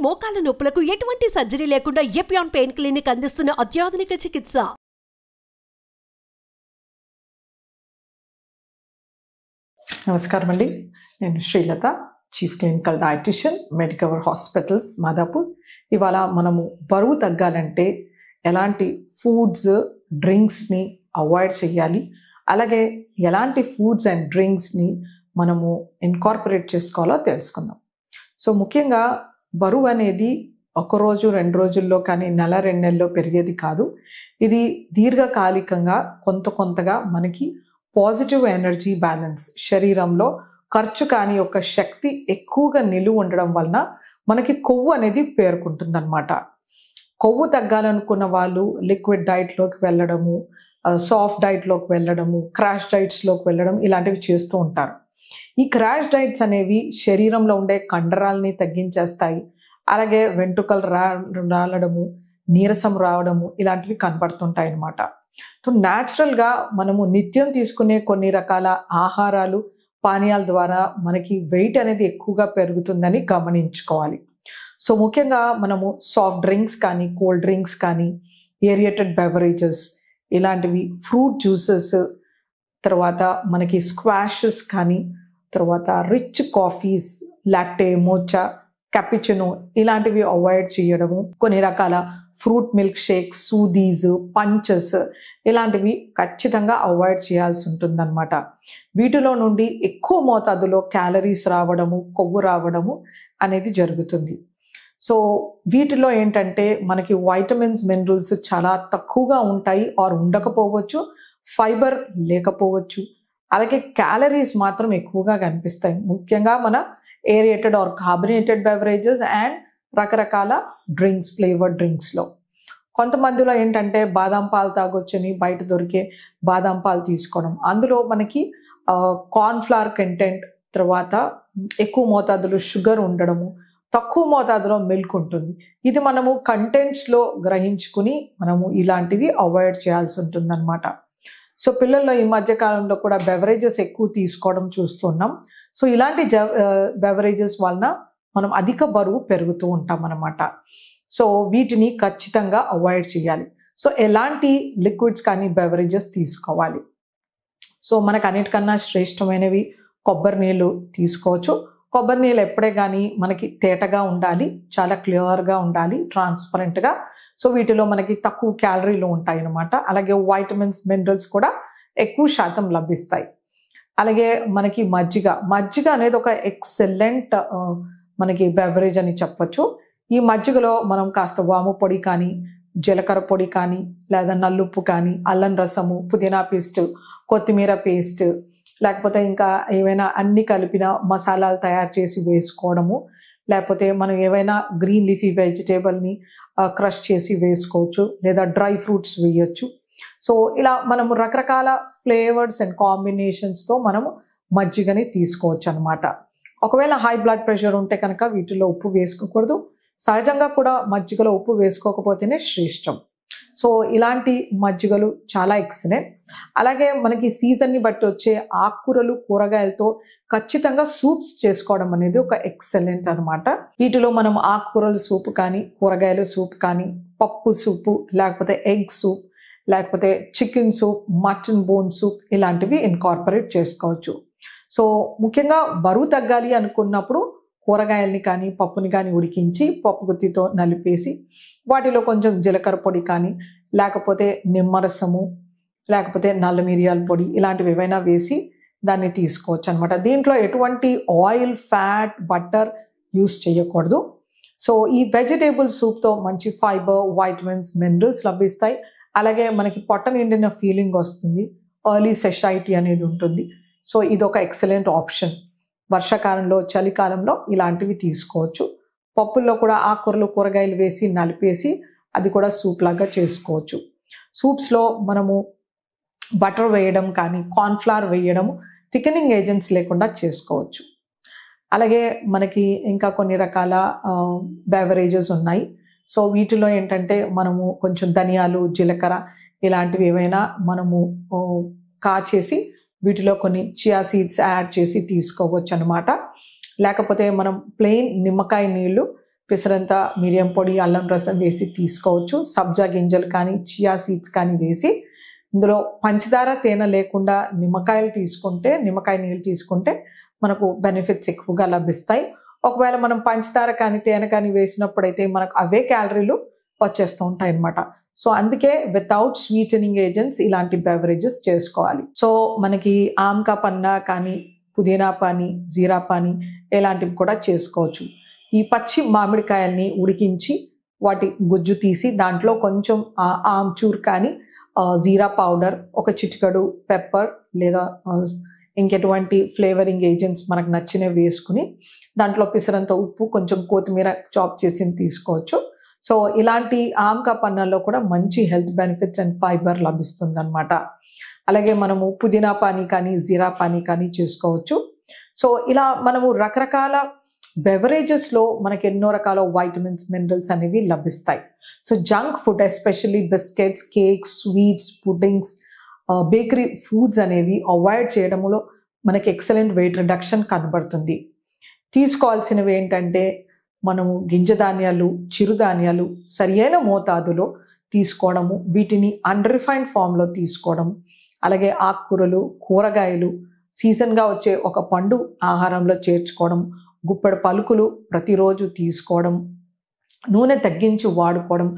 మోకాల నొప్పులకు ఎటువంటి సర్జరీ లేకుండా ఎపియాన్ పెయిన్ క్లినిక్ అందిస్తున్న అత్యాధునిక చికిత్స. నమస్కారం అండి. నేను Srilatha, chief clinical dietitian, Medicover hospitals, Madhapur. ఇవాళ మనము బరువు తగ్గాలంటే ఎలాంటి ఫుడ్స్, డ్రింక్స్ని అవాయిడ్ చేయాలి, అలాగే ఎలాంటి ఫుడ్స్ అండ్ డ్రింక్స్ని మనము ఇన్కార్పొరేట్ చేసుకోవాలో తెలుసుకుందాం. సో ముఖ్యంగా బరువు అనేది ఒక రోజు 2 రోజుల్లో కానీ నెల 2 నెలల్లో పెరిగేది కాదు. ఇది దీర్ఘకాలికంగా కొంతగా మనకి పాజిటివ్ ఎనర్జీ బ్యాలెన్స్, శరీరంలో ఖర్చు కాని యొక్క శక్తి ఎక్కువగా నిలువ ఉండడం వలన మనకి కొవ్వు అనేది పేరుకుంటుంది అనమాట. కొవ్వు తగ్గాలనుకున్న వాళ్ళు లిక్విడ్ డైట్లోకి వెళ్ళడము, సాఫ్ట్ డైట్లోకి వెళ్ళడము, క్రాష్ డైట్స్లోకి వెళ్ళడం ఇలాంటివి చేస్తూ ఉంటారు. ఈ క్రాష్ డైట్స్ అనేవి శరీరంలో ఉండే కండరాలని తగ్గించేస్తాయి, అలాగే వెంట్రుకలు రాలడము, నీరసం రావడము ఇలాంటివి కనపడుతుంటాయి అన్నమాట. సో న్యాచురల్గా మనము నిత్యం తీసుకునే కొన్ని రకాల ఆహారాలు, పానీయాల ద్వారా మనకి వెయిట్ అనేది ఎక్కువగా పెరుగుతుందని గమనించుకోవాలి. సో ముఖ్యంగా మనము సాఫ్ట్ డ్రింక్స్ కానీ, కోల్డ్ డ్రింక్స్ కానీ, ఏరియేటెడ్ బెవరేజెస్ ఇలాంటివి, ఫ్రూట్ జ్యూసెస్, తర్వాత మనకి స్క్వాషెస్ కానీ, తర్వాత rich coffees, latte, Mocha, cappuccino ఇలాంటివి అవాయిడ్ చేయడము, కొన్ని రకాల ఫ్రూట్ మిల్క్ షేక్స్, సూదీస్, పంచెస్ ఇలాంటివి ఖచ్చితంగా అవాయిడ్ చేయాల్సి ఉంటుందన్నమాట. వీటిలో నుండి ఎక్కువ మోతాదులో క్యాలరీస్ రావడము, కొవ్వు రావడము అనేది జరుగుతుంది. సో వీటిలో ఏంటంటే మనకి వైటమిన్స్, మినరల్స్ చాలా తక్కువగా ఉంటాయి, ఆర్ ఉండకపోవచ్చు, ఫైబర్ లేకపోవచ్చు, అలాగే క్యాలరీస్ మాత్రం ఎక్కువగా కనిపిస్తాయి. ముఖ్యంగా మన aerated or carbonated beverages and రకరకాల డ్రింక్స్, ఫ్లేవర్డ్ డ్రింక్స్లో. కొంతమందిలో ఏంటంటే బాదం పాలు తాగొచ్చని బయట దొరికే బాదం పాలు తీసుకోవడం, అందులో మనకి కార్న్ఫ్లవర్ కంటెంట్, తర్వాత ఎక్కువ మోతాదులో షుగర్ ఉండడము, తక్కువ మోతాదులో మిల్క్ ఉంటుంది. ఇది మనము కంటెంట్స్లో గ్రహించుకుని మనము ఇలాంటివి అవాయిడ్ చేయాల్సి ఉంటుందన్నమాట. సో పిల్లల్లో ఈ మధ్య కాలంలో కూడా బెవరేజెస్ ఎక్కువ తీసుకోవడం చూస్తున్నాం. సో ఇలాంటి బెవరేజెస్ వలన మనం అధిక బరువు పెరుగుతూ ఉంటాం అన్నమాట. సో వీటిని ఖచ్చితంగా అవాయిడ్ చేయాలి. సో ఎలాంటి లిక్విడ్స్ కానీ బెవరేజెస్ తీసుకోవాలి? సో మనకు అన్నిటికన్నా శ్రేష్టమైనవి కొబ్బరి నీళ్ళు తీసుకోవచ్చు. కొబ్బరి నీళ్ళు ఎప్పుడే కానీ మనకి తేటగా ఉండాలి, చాలా క్లియర్గా ఉండాలి, ట్రాన్స్పరెంట్గా. సో వీటిలో మనకి తక్కువ క్యాలరీలు ఉంటాయి అన్నమాట. అలాగే వైటమిన్స్, మినరల్స్ కూడా ఎక్కువ శాతం లభిస్తాయి. అలాగే మనకి మజ్జిగ అనేది ఒక ఎక్సలెంట్ మనకి బెవరేజ్ అని చెప్పొచ్చు. ఈ మజ్జిగలో మనం కాస్త వాము పొడి కానీ, జీలకర్ర పొడి కానీ, లేదా నల్లుప్పు కానీ, అల్లం రసము, పుదీనా పేస్ట్, కొత్తిమీర పేస్ట్, లేకపోతే ఇంకా ఏవైనా అన్ని కలిపిన మసాలాలు తయారు చేసి వేసుకోవడము, లేకపోతే మనం ఏవైనా గ్రీన్ లీఫీ వెజిటేబుల్ని క్రష్ చేసి వేసుకోవచ్చు, లేదా డ్రై ఫ్రూట్స్ వేయచ్చు. సో ఇలా మనము రకరకాల ఫ్లేవర్స్ అండ్ కాంబినేషన్స్తో మనము మజ్జిగని తీసుకోవచ్చు అనమాట. ఒకవేళ హై బ్లడ్ ప్రెషర్ ఉంటే కనుక వీటిలో ఉప్పు వేసుకోకూడదు. సహజంగా కూడా మజ్జిగలో ఉప్పు వేసుకోకపోతేనే శ్రేష్టం. సో ఇలాంటి మజ్జిగలు చాలా ఎక్సలెంట్. అలాగే మనకి సీజన్ని బట్టి వచ్చే ఆకుకూరలు, కూరగాయలతో ఖచ్చితంగా సూప్స్ చేసుకోవడం అనేది ఒక ఎక్సలెంట్ అనమాట. వీటిలో మనం ఆకుకూరల సూప్ కానీ, కూరగాయల సూప్ కానీ, పప్పు సూపు, లేకపోతే ఎగ్ సూప్, లేకపోతే chicken soup, mutton bone soup ఇలాంటివి ఇన్కార్పొరేట్ చేసుకోవచ్చు. సో ముఖ్యంగా బరువు తగ్గాలి అనుకున్నప్పుడు కూరగాయల్ని కానీ, పప్పుని కానీ ఉడికించి పప్పు గుత్తితో నలిపేసి వాటిలో కొంచెం జీలకర్ర పొడి కానీ, లేకపోతే నిమ్మరసము, లేకపోతే నల్ల మిరియాల పొడి ఇలాంటివి ఏవైనా వేసి దాన్ని తీసుకోవచ్చు అనమాట. దీంట్లో ఎటువంటి ఆయిల్, ఫ్యాట్, బటర్ యూస్ చేయకూడదు. సో ఈ వెజిటేబుల్ సూప్తో మంచి ఫైబర్, వైటమిన్స్, మినరల్స్ లభిస్తాయి. అలాగే మనకి పొట్ట నిండిన ఫీలింగ్ వస్తుంది, ఎర్లీ సెషైటీ అనేది ఉంటుంది. సో ఇది ఒక ఎక్సలెంట్ ఆప్షన్. వర్షాకాలంలో, చలికాలంలో ఇలాంటివి తీసుకోవచ్చు. పప్పుల్లో కూడా ఆకుకూరలు, కూరగాయలు వేసి నలిపేసి అది కూడా సూప్ లాగా చేసుకోవచ్చు. సూప్స్లో మనము బటర్ వేయడం కానీ, కార్న్ఫ్లవర్ వేయడం, థికనింగ్ ఏజెంట్స్ లేకుండా చేసుకోవచ్చు. అలాగే మనకి ఇంకా కొన్ని రకాల బెవరేజెస్ ఉన్నాయి. సో వీటిలో ఏంటంటే మనము కొంచెం ధనియాలు, జీలకర్ర ఇలాంటివి ఏవైనా మనము కాచేసి వీటిలో కొన్ని చియా సీడ్స్ యాడ్ చేసి తీసుకోవచ్చు అనమాట. లేకపోతే మనం ప్లెయిన్ నిమ్మకాయ నీళ్ళు పిసరంత మిరియం పొడి, అల్లం రసం వేసి తీసుకోవచ్చు. సబ్జా గింజలు కానీ, చియా సీడ్స్ కానీ వేసి ఇందులో పంచదార, తేనె లేకుండా నిమ్మకాయ నీళ్ళు తీసుకుంటే మనకు బెనిఫిట్స్ ఎక్కువగా లభిస్తాయి. ఒకవేళ మనం పంచదార కానీ, తేనె కానీ వేసినప్పుడైతే మనకు అవే క్యాలరీలు వచ్చేస్తూ ఉంటాయి అన్నమాట. సో అందుకే వితౌట్ స్వీటనింగ్ ఏజెంట్స్ ఇలాంటి బెవరేజెస్ చేసుకోవాలి. సో మనకి ఆమ్కా పన్నా కానీ, పుదీనా పానీ, జీరా పానీ ఇలాంటివి కూడా చేసుకోవచ్చు. ఈ పచ్చి మామిడికాయల్ని ఉడికించి వాటి గుజ్జు తీసి దాంట్లో కొంచెం ఆమ్చూర్ కానీ, జీరా పౌడర్, ఒక చిటికెడు పెప్పర్ లేదా ఇంకెటువంటి ఫ్లేవరింగ్ ఏజెంట్స్ మనకు నచ్చినవి వేసుకుని దాంట్లో పిసరంత ఉప్పు, కొంచెం కొత్తిమీర చాప్ చేసి తీసుకోవచ్చు. సో ఇలాంటి ఆమ్కా పన్నాల్లో కూడా మంచి హెల్త్ బెనిఫిట్స్ అండ్ ఫైబర్ లభిస్తుంది అనమాట. అలాగే మనము పుదీనా పానీ కానీ, జీరా పానీ కానీ చేసుకోవచ్చు. సో ఇలా మనము రకరకాల బెవరేజెస్లో మనకి ఎన్నో రకాల వైటమిన్స్, మినరల్స్ అనేవి లభిస్తాయి. So junk food, especially biscuits, cakes, sweets, puddings, bakery foods అనేవి అవాయిడ్ చేయడంలో మనకి ఎక్సలెంట్ వెయిట్ రిడక్షన్ కనబడుతుంది. తీసుకోవాల్సినవి ఏంటంటే మనము గింజధాన్యాలు, చిరుధాన్యాలు సరియైన మోతాదులో తీసుకోవడము, వీటిని అన్రిఫైన్డ్ ఫామ్లో తీసుకోవడం, అలాగే ఆకుకూరలు, కూరగాయలు, సీజన్గా వచ్చే ఒక పండు ఆహారంలో చేర్చుకోవడం, గుప్పెడు పలుకులు ప్రతిరోజు తీసుకోవడం, నూనె తగ్గించి వాడుకోవడం,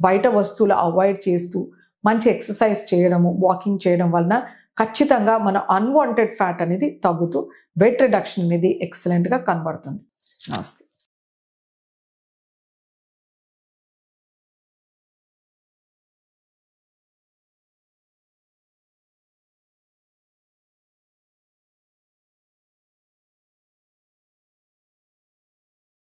బయట వస్తువులు అవాయిడ్ చేస్తూ మంచి ఎక్సర్సైజ్ చేయడము, వాకింగ్ చేయడం వలన ఖచ్చితంగా మన అన్వాంటెడ్ ఫ్యాట్ అనేది తగ్గుతూ వెయిట్ రిడక్షన్ అనేది ఎక్సలెంట్గా కనబడుతుంది. నమస్తే.